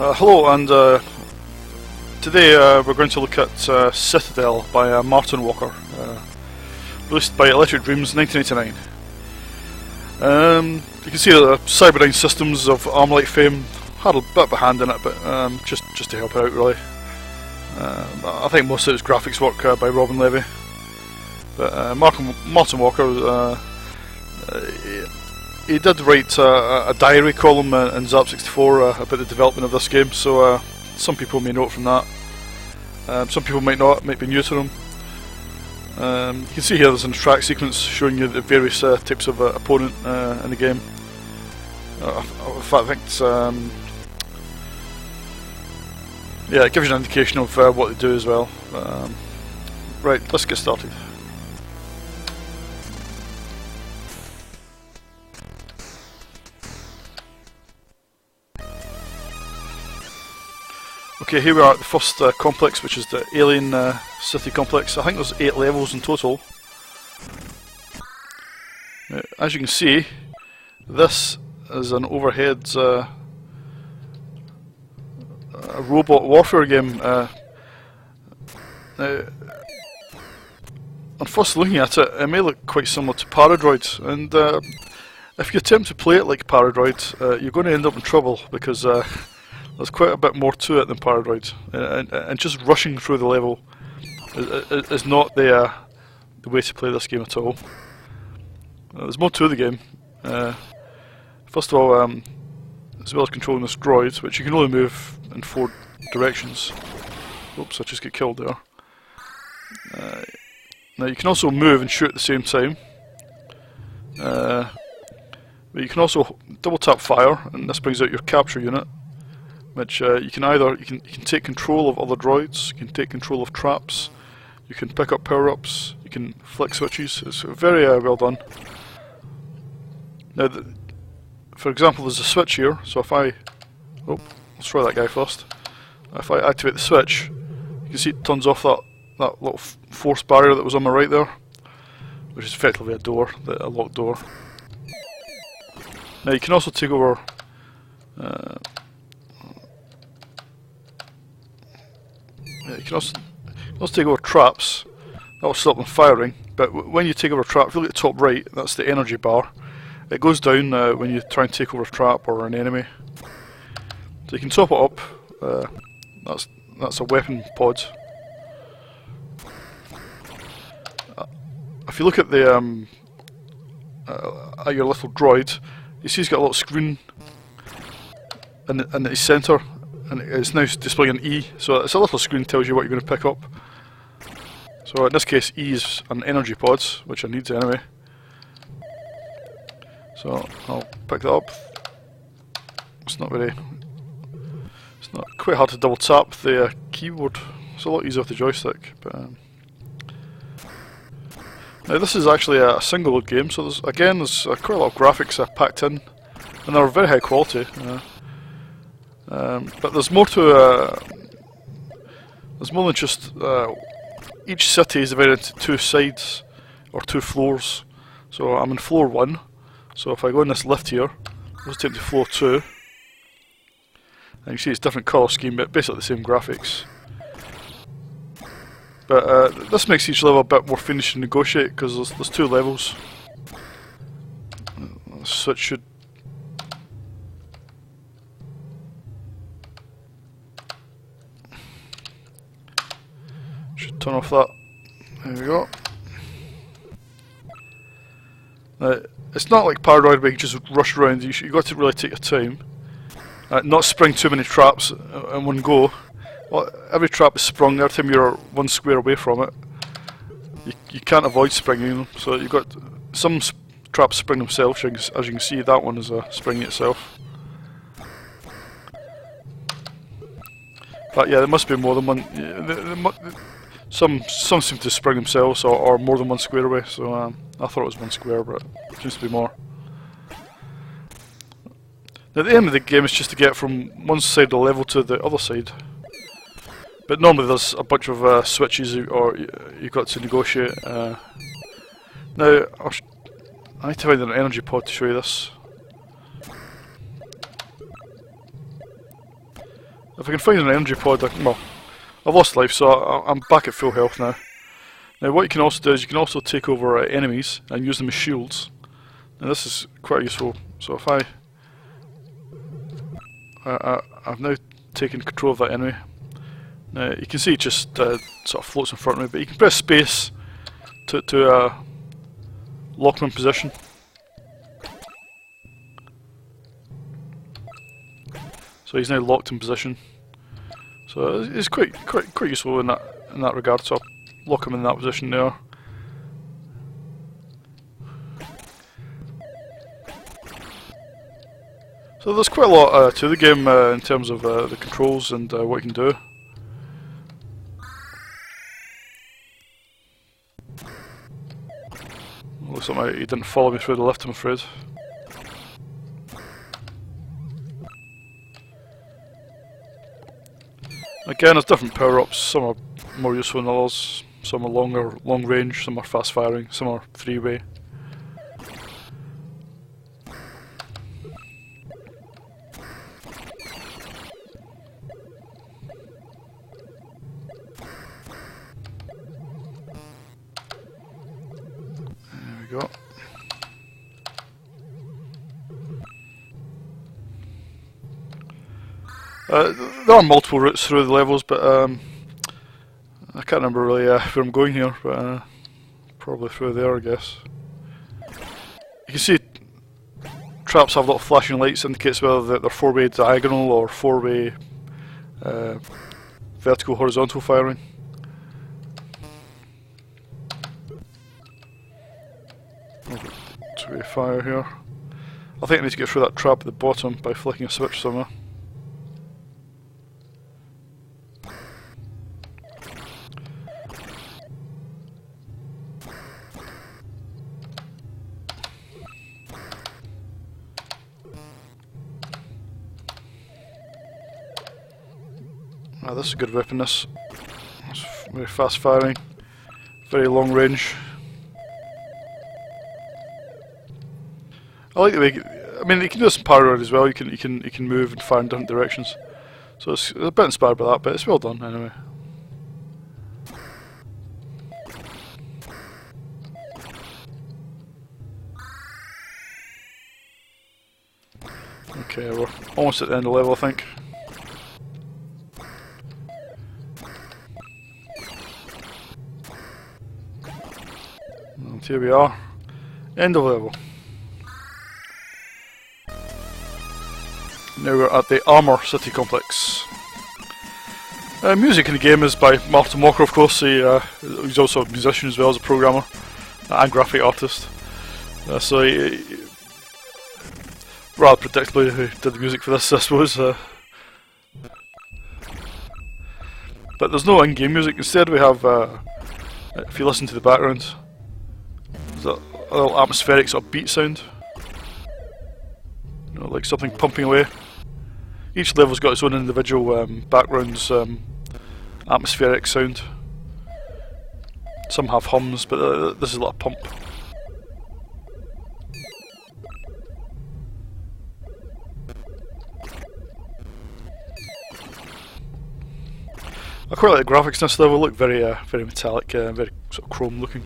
Hello, and today we're going to look at Citadel by Martin Walker, released by Electric Dreams 1989. You can see that Cyberdyne Systems of Armalite fame had a bit of a hand in it, but just to help out really. I think most of it was graphics work by Robin Levy, but Martin Walker he did write a diary column in C64 about the development of this game, so some people may know it from that. Some people might not, might be new to them. You can see here there's a track sequence showing you the various types of opponent in the game. In fact, I think it's, yeah, it gives you an indication of what they do as well. Right, let's get started. Okay, here we are at the first complex, which is the Alien City complex. I think there's 8 levels in total. As you can see, this is an overhead a robot warfare game. Now, on first looking at it, it may look quite similar to Paradroid, and if you attempt to play it like Paradroid, you're going to end up in trouble, because there's quite a bit more to it than Paradroid, and just rushing through the level is not the way to play this game at all. There's more to the game. First of all, as well as controlling this droid, which you can only move in 4 directions. Oops, I just get killed there. Now you can also move and shoot at the same time. But you can also double tap fire, and this brings out your capture unit, which you can take control of other droids, you can take control of traps, you can pick up power-ups, you can flick switches. It's very well done. Now, for example, there's a switch here, so if I... oh, let's try that guy first. If I activate the switch, you can see it turns off that little force barrier that was on my right there, which is effectively a door, a locked door. Now you can also take over you can also take over traps. That will stop them firing, but when you take over a trap, if you look at the top right, that's the energy bar. It goes down when you try and take over a trap or an enemy. So you can top it up. That's a weapon pod. If you look at the at your little droid, you see he's got a little screen in the centre, and it's now displaying an E, so it's a little screen that tells you what you're going to pick up. So in this case, E is an energy pod, which I need anyway. So I'll pick that up. It's not quite hard to double tap the keyboard. It's a lot easier with the joystick. But now this is actually a single load game, so there's quite a lot of graphics packed in, and they're very high quality. But there's more to there's more than just each city is divided into 2 sides or 2 floors. So I'm in floor 1. So if I go in this lift here, let's take me to floor 2. And you see it's different colour scheme, but basically the same graphics. But this makes each level a bit more finished to negotiate, because there's 2 levels. So it should... turn off that. There we go. It's not like Paradroid where you just rush around. You've got to really take your time. Not spring too many traps in one go. Well, every trap is sprung every time you're 1 square away from it. You can't avoid springing them, so you've got some traps spring themselves. As you can see, that one is springing itself. But yeah, there must be more than one. Some seem to spring themselves, or more than 1 square away. So I thought it was 1 square, but it seems to be more. Now, the aim of the game is just to get from one side of the level to the other side. But normally there's a bunch of switches you've got to negotiate. Now, I need to find an energy pod to show you this. If I can find an energy pod, well, I've lost life, so I'm back at full health now. Now what you can also do is you can also take over enemies and use them as shields. And this is quite useful. So if I've now taken control of that enemy. Now you can see it just sort of floats in front of me, but you can press space to lock him in position. So he's now locked in position. So it's quite useful in that regard. So I'll lock him in that position there. So there's quite a lot to the game in terms of the controls and what you can do. Looks like he didn't follow me through the lift, I'm afraid. Again, there's different power-ups. Some are more useful than others. Some are long range, some are fast firing, some are three-way. There we go. There are multiple routes through the levels, but I can't remember really where I'm going here, but probably through there, I guess. You can see traps have little flashing lights, indicates whether they're four-way diagonal or four-way vertical horizontal firing. Two-way fire here. I think I need to get through that trap at the bottom by flicking a switch somewhere. Ah, this is a good weapon, this. It's very fast firing, very long range. I like the way, I mean, you can do this in paranoid as well. You can move and fire in different directions. So it's a bit inspired by that, but it's well done anyway. Okay, we're almost at the end of the level, I think. And here we are, end of level. Now we're at the Armour City Complex. Music in the game is by Martin Walker, of course. He's also a musician as well as a programmer and graphic artist. So he rather predictably who did the music for this, I suppose. But there's no in-game music. Instead we have, if you listen to the background, there's a little atmospheric sort of beat sound. You know, like something pumping away. Each level's got its own individual backgrounds, atmospheric sound. Some have hums, but this is a lot of pump. I quite like the graphics in this level. Look very metallic, very sort of chrome looking.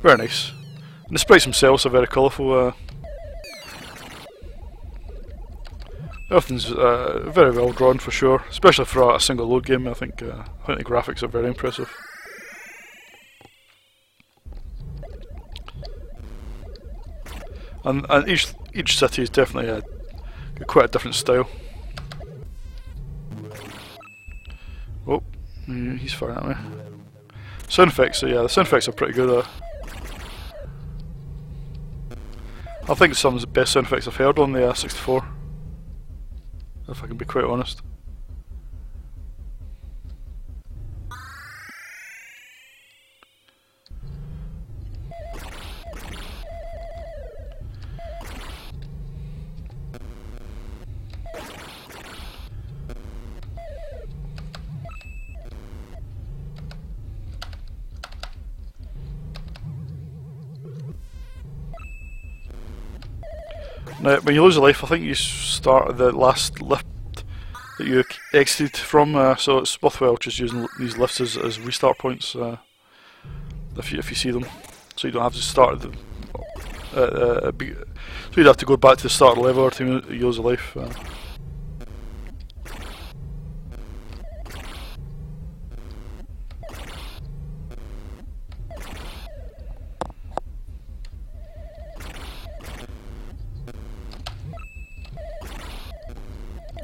Very nice. And the sprites themselves are very colourful. Everything's very well drawn for sure, especially for a single load game. I think the graphics are very impressive. And each city is definitely got quite a different style. Oh, he's firing at me. Sound effects, so yeah, the sound effects are pretty good. I think some of the best sound effects I've heard on the C64. If I can be quite honest. Now, when you lose a life, I think you start at the last lift that you exited from, so it's worthwhile just using these lifts as restart points if you see them, so you don't have to start at the so you'd have to go back to the start of the level to use a life.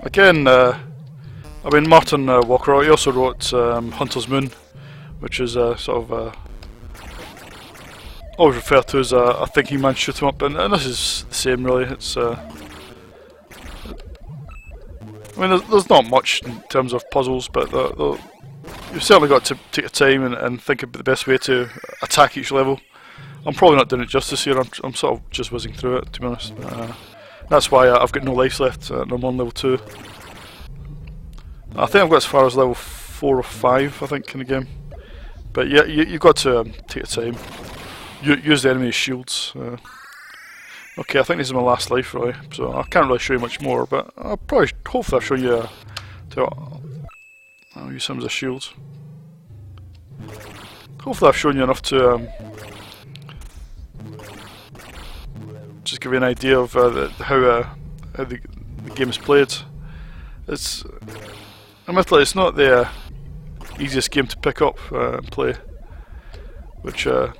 Again, I mean, Martin Walker, he also wrote Hunter's Moon, which is sort of always referred to as a thinking man shoot 'em up, and this is the same really. It's I mean, there's not much in terms of puzzles, but you've certainly got to take your time and think about the best way to attack each level. I'm probably not doing it justice here. I'm sort of just whizzing through it, to be honest. That's why I've got no lives left, and I'm on level 2. I think I've got as far as level 4 or 5, I think, in the game. But yeah, you've got to take your time. Use the enemy's shields. Okay, I think this is my last life, really, so I can't really show you much more, but hopefully I'll show you... I'll use some as a shield. Hopefully I've shown you enough to just give you an idea of how the game is played. Admittedly, it's not the easiest game to pick up and play, which I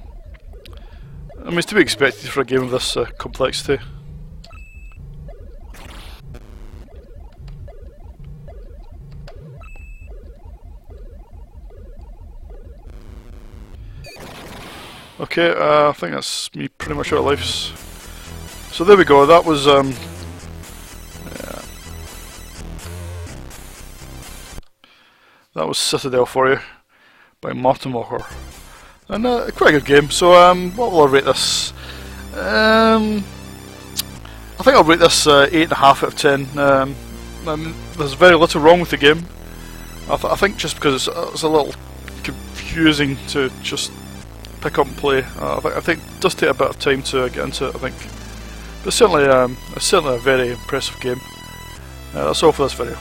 mean, it's to be expected for a game of this complexity. Okay, I think that's me pretty much out of lives. So there we go. That was that was Citadel for you by Martin Walker, and quite a good game. So what will I rate this? I think I'll rate this 8.5 out of 10. I mean, there's very little wrong with the game. I think just because it's a little confusing to just pick up and play. I think it does take a bit of time to get into it, I think. But certainly, it's certainly a very impressive game. That's all for this video.